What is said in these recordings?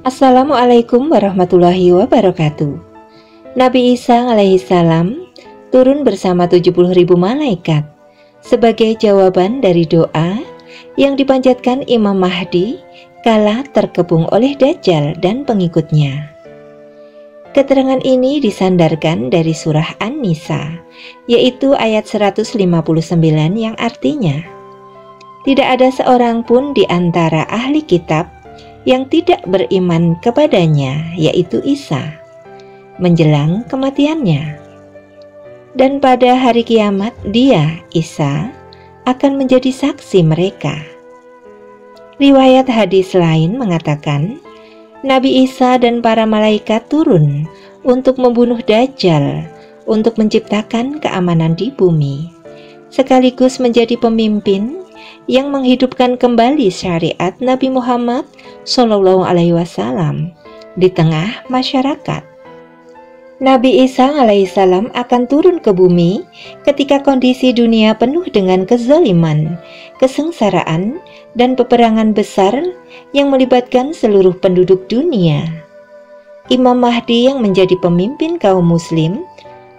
Assalamualaikum warahmatullahi wabarakatuh. Nabi Isa alaihissalam turun bersama 70.000 malaikat sebagai jawaban dari doa yang dipanjatkan Imam Mahdi kala terkepung oleh Dajjal dan pengikutnya. Keterangan ini disandarkan dari surah An-Nisa, yaitu ayat 159 yang artinya, tidak ada seorang pun di antara ahli kitab yang tidak beriman kepadanya, yaitu Isa, menjelang kematiannya. Dan pada hari kiamat dia, Isa, akan menjadi saksi mereka. Riwayat hadis lain mengatakan, Nabi Isa dan para malaikat turun untuk membunuh Dajjal, untuk menciptakan keamanan di bumi, sekaligus menjadi pemimpin yang menghidupkan kembali syariat Nabi Muhammad SAW di tengah masyarakat. Nabi Isa alaihissalam akan turun ke bumi ketika kondisi dunia penuh dengan kezaliman, kesengsaraan, dan peperangan besar yang melibatkan seluruh penduduk dunia. Imam Mahdi yang menjadi pemimpin kaum muslim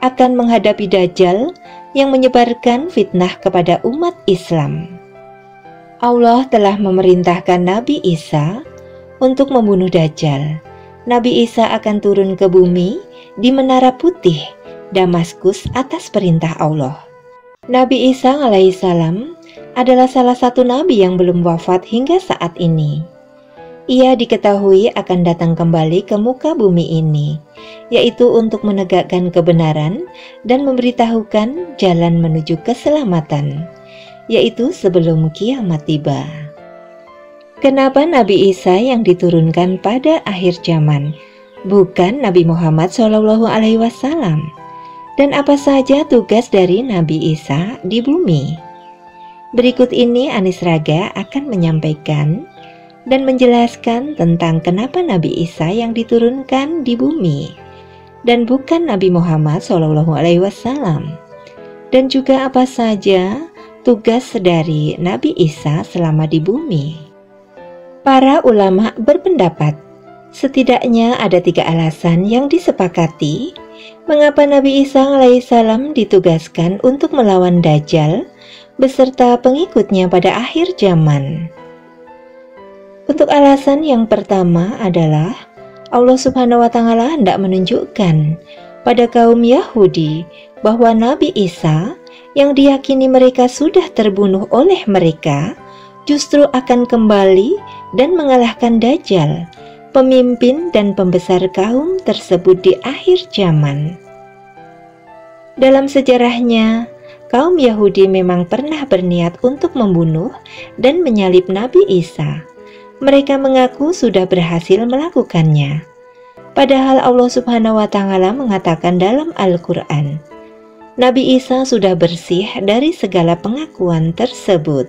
akan menghadapi Dajjal yang menyebarkan fitnah kepada umat Islam. Allah telah memerintahkan Nabi Isa untuk membunuh Dajjal. Nabi Isa akan turun ke bumi di Menara Putih, Damaskus atas perintah Allah. Nabi Isa alaihissalam adalah salah satu nabi yang belum wafat hingga saat ini. Ia diketahui akan datang kembali ke muka bumi ini, yaitu untuk menegakkan kebenaran dan memberitahukan jalan menuju keselamatan, yaitu sebelum kiamat tiba. Kenapa Nabi Isa yang diturunkan pada akhir zaman, bukan Nabi Muhammad SAW? Dan apa saja tugas dari Nabi Isa di bumi? Berikut ini Anis Raga akan menyampaikan dan menjelaskan tentang kenapa Nabi Isa yang diturunkan di bumi dan bukan Nabi Muhammad SAW, dan juga apa saja tugas dari Nabi Isa selama di bumi. Para ulama berpendapat, setidaknya ada 3 alasan yang disepakati mengapa Nabi Isa alaihissalam ditugaskan untuk melawan Dajjal beserta pengikutnya pada akhir zaman. Untuk alasan yang pertama adalah Allah Subhanahu wa Ta'ala hendak menunjukkan pada kaum Yahudi bahwa Nabi Isa yang diyakini mereka sudah terbunuh oleh mereka, justru akan kembali dan mengalahkan Dajjal, pemimpin dan pembesar kaum tersebut di akhir zaman. Dalam sejarahnya, kaum Yahudi memang pernah berniat untuk membunuh dan menyalib Nabi Isa. Mereka mengaku sudah berhasil melakukannya. Padahal Allah Subhanahu wa Ta'ala mengatakan dalam Al-Quran, Nabi Isa sudah bersih dari segala pengakuan tersebut.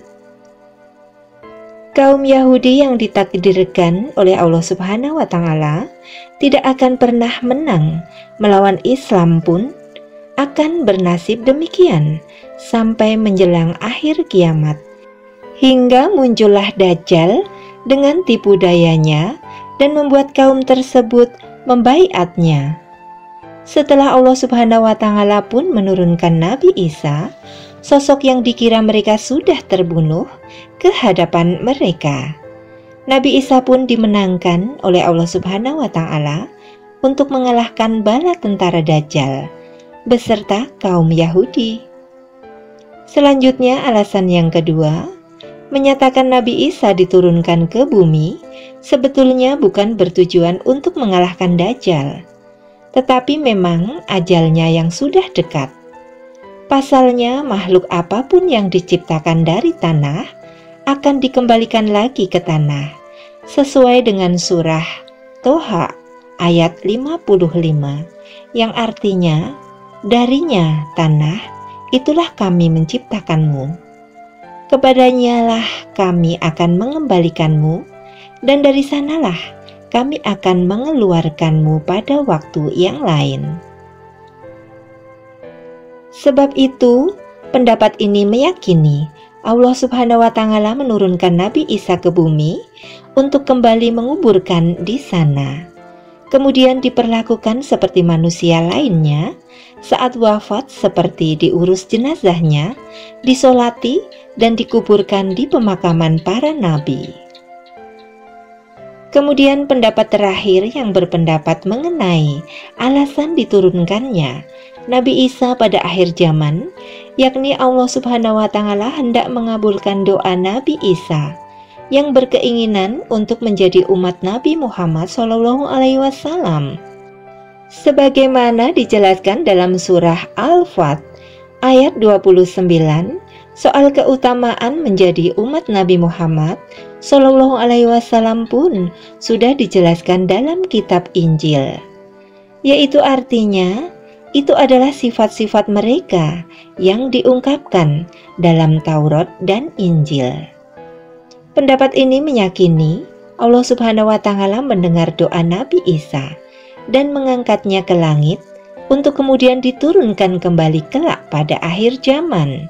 Kaum Yahudi yang ditakdirkan oleh Allah Subhanahu wa Ta'ala tidak akan pernah menang melawan Islam pun akan bernasib demikian sampai menjelang akhir kiamat, hingga muncullah Dajjal dengan tipu dayanya dan membuat kaum tersebut membaiatnya. Setelah Allah Subhanahu wa Ta'ala pun menurunkan Nabi Isa, sosok yang dikira mereka sudah terbunuh ke hadapan mereka. Nabi Isa pun dimenangkan oleh Allah Subhanahu wa Ta'ala untuk mengalahkan bala tentara Dajjal beserta kaum Yahudi. Selanjutnya, alasan yang kedua, menyatakan Nabi Isa diturunkan ke bumi sebetulnya bukan bertujuan untuk mengalahkan Dajjal, tetapi memang ajalnya yang sudah dekat. Pasalnya, makhluk apapun yang diciptakan dari tanah akan dikembalikan lagi ke tanah, sesuai dengan surah Toha ayat 55, yang artinya, darinya tanah, itulah kami menciptakanmu. Kepadanya lah kami akan mengembalikanmu, dan dari sanalah kami akan mengeluarkanmu pada waktu yang lain. Sebab itu, pendapat ini meyakini Allah Subhanahu wa Ta'ala menurunkan Nabi Isa ke bumi untuk kembali menguburkan di sana. Kemudian diperlakukan seperti manusia lainnya, saat wafat seperti diurus jenazahnya, disolati dan dikuburkan di pemakaman para nabi. Kemudian pendapat terakhir yang berpendapat mengenai alasan diturunkannya Nabi Isa pada akhir zaman, yakni Allah Subhanahu wa Ta'ala hendak mengabulkan doa Nabi Isa yang berkeinginan untuk menjadi umat Nabi Muhammad SAW. Sebagaimana dijelaskan dalam surah Al-Fat ayat 29 soal keutamaan menjadi umat Nabi Muhammad SAW pun sudah dijelaskan dalam kitab Injil, yaitu artinya itu adalah sifat-sifat mereka yang diungkapkan dalam Taurat dan Injil. Pendapat ini meyakini Allah Subhanahu wa Ta'ala mendengar doa Nabi Isa dan mengangkatnya ke langit untuk kemudian diturunkan kembali kelak pada akhir zaman.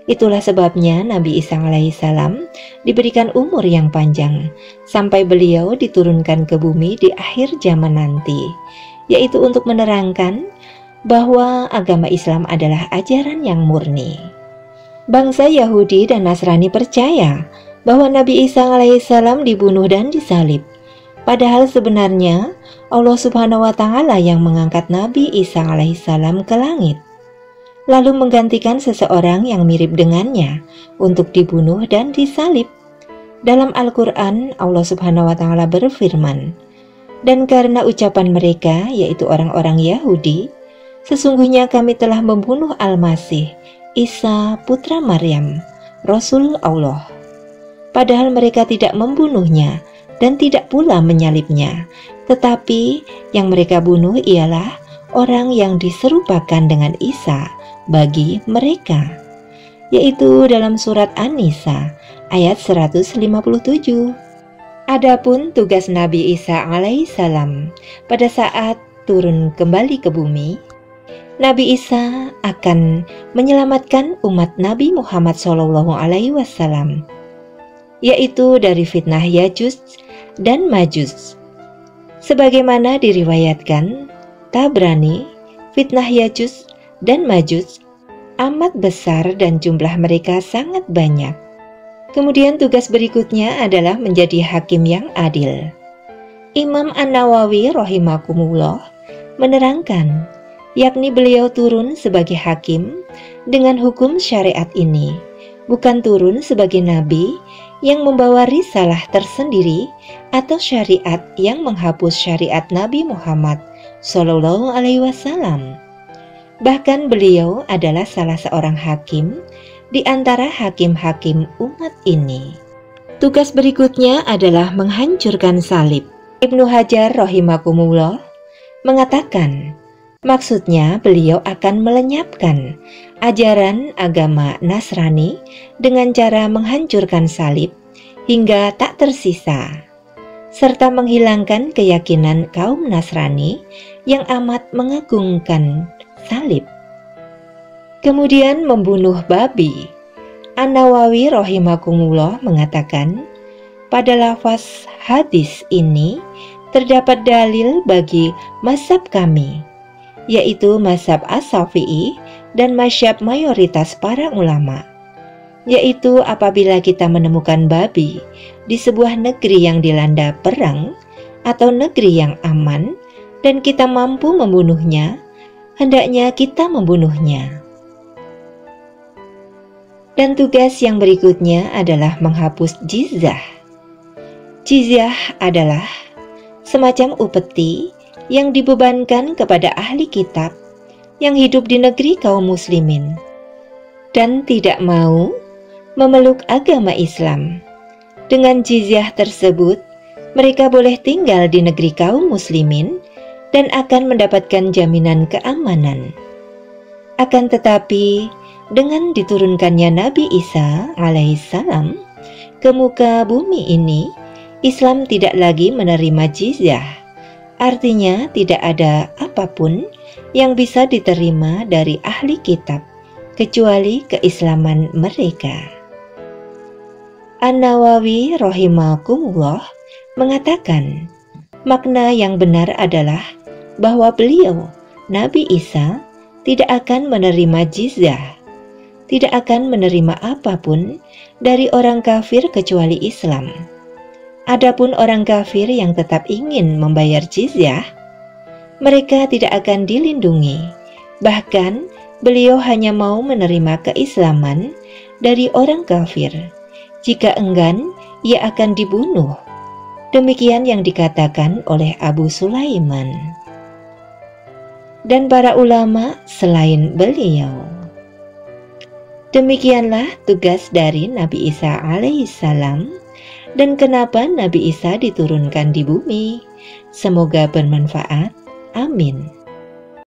Itulah sebabnya Nabi Isa alaihissalam diberikan umur yang panjang sampai beliau diturunkan ke bumi di akhir zaman nanti, yaitu untuk menerangkan bahwa agama Islam adalah ajaran yang murni. Bangsa Yahudi dan Nasrani percaya bahwa Nabi Isa alaihissalam dibunuh dan disalib. Padahal sebenarnya Allah Subhanahu wa Ta'ala yang mengangkat Nabi Isa alaihissalam ke langit, lalu menggantikan seseorang yang mirip dengannya untuk dibunuh dan disalib. Dalam Al-Quran, Allah Subhanahu wa Ta'ala berfirman, "Dan karena ucapan mereka, yaitu orang-orang Yahudi, sesungguhnya kami telah membunuh Al-Masih, Isa putra Maryam, Rasul Allah. Padahal mereka tidak membunuhnya dan tidak pula menyalibnya, tetapi yang mereka bunuh ialah orang yang diserupakan dengan Isa bagi mereka," yaitu dalam surat An-Nisa ayat 157. Adapun tugas Nabi Isa alaihissalam pada saat turun kembali ke bumi, Nabi Isa akan menyelamatkan umat Nabi Muhammad SAW, yaitu dari fitnah Yajuj dan Majuj. Sebagaimana diriwayatkan, Tabrani, fitnah Yajuj dan Majuj amat besar dan jumlah mereka sangat banyak. Kemudian tugas berikutnya adalah menjadi hakim yang adil. Imam An-Nawawi rahimakumullah menerangkan, yakni beliau turun sebagai hakim dengan hukum syariat ini, bukan turun sebagai nabi yang membawa risalah tersendiri atau syariat yang menghapus syariat Nabi Muhammad SAW. Bahkan beliau adalah salah seorang hakim di antara hakim-hakim umat ini. Tugas berikutnya adalah menghancurkan salib. Ibnu Hajar rahimakumullah mengatakan, maksudnya beliau akan melenyapkan ajaran agama Nasrani dengan cara menghancurkan salib hingga tak tersisa, serta menghilangkan keyakinan kaum Nasrani yang amat mengagungkan salib. Kemudian membunuh babi. An-Nawawi rahimakumullah mengatakan, pada lafaz hadis ini terdapat dalil bagi mazhab kami, yaitu mazhab As-Syafi'i dan mazhab mayoritas para ulama, yaitu apabila kita menemukan babi di sebuah negeri yang dilanda perang atau negeri yang aman dan kita mampu membunuhnya, hendaknya kita membunuhnya. Dan tugas yang berikutnya adalah menghapus jizyah. Jizyah adalah semacam upeti yang dibebankan kepada ahli kitab yang hidup di negeri kaum muslimin dan tidak mau memeluk agama Islam. Dengan jizyah tersebut, mereka boleh tinggal di negeri kaum muslimin dan akan mendapatkan jaminan keamanan. Akan tetapi, dengan diturunkannya Nabi Isa alaihissalam ke muka bumi ini, Islam tidak lagi menerima jizyah. Artinya tidak ada apapun yang bisa diterima dari ahli kitab kecuali keislaman mereka. An-Nawawi rahimakumullah mengatakan, makna yang benar adalah bahwa beliau, Nabi Isa, tidak akan menerima jizyah, tidak akan menerima apapun dari orang kafir kecuali Islam. Adapun orang kafir yang tetap ingin membayar jizyah, mereka tidak akan dilindungi. Bahkan beliau hanya mau menerima keislaman dari orang kafir. Jika enggan, ia akan dibunuh. Demikian yang dikatakan oleh Abu Sulaiman dan para ulama selain beliau. Demikianlah tugas dari Nabi Isa alaihissalam dan kenapa Nabi Isa diturunkan di bumi. Semoga bermanfaat. Amin.